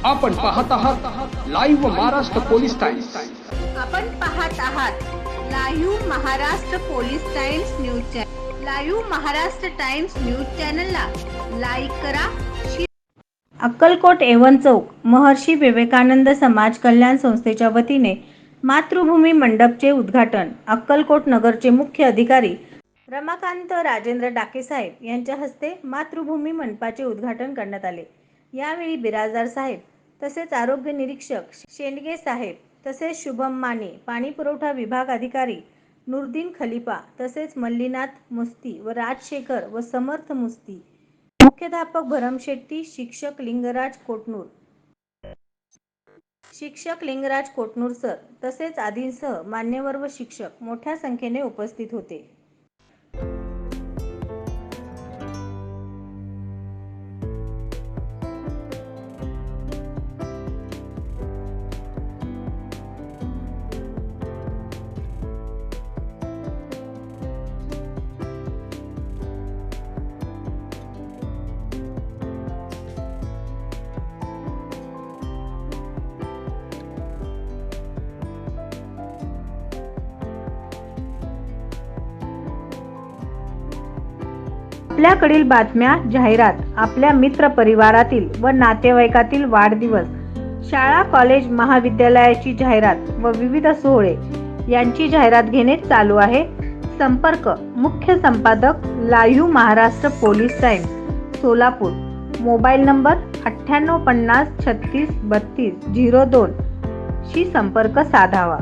आपण पाहत आहात लाईव्ह महाराष्ट्र पोलीस टाइम्स। आपण पाहत आहात live Maharashtra police times news channel. Live Maharashtra times news चॅनलला लाईक करा। अक्कलकोट एवन चौक महर्षी विवेकानंद समाज कल्याण संस्थेच्या वतीने मातृभूमी मंडपचे उद्घाटन अक्कलकोट नगरचे मुख्य अधिकारी रमाकांत राजेंद्र डाके साहेब यांच्या हस्ते मातृभूमी मंडपाचे उद्घाटन करण्यात आले। यावेळी बिराजदार साहेब तसेच आरोग्य निरीक्षक शेंडगे साहेब तसेच शुभम माने, पाणी पुरवठा विभाग अधिकारी नूरदीन खलीफा तसेच मल्लीनाथ मुस्ती व राजशेखर व समर्थ मुस्ती, मुख्याध्यापक भरम शेट्टी, शिक्षक लिंगराज कोटनूर सर तसेच आदींसह मान्यवर व शिक्षक मोठ्या संख्येने उपस्थित होते। आपल्याकडील बातम्या, जाहिरात, आपल्या मित्र परिवारातील व नातेवाईकातील वाढदिवस, शाळा, कॉलेज, महाविद्यालयाची जाहिरात व विविध सोहळे यांची जाहिरात घेणे चालू आहे। संपर्क मुख्य संपादक live Maharashtra police times Solapur, mobile number 9850 36 32 02 शी संपर्क साधावा।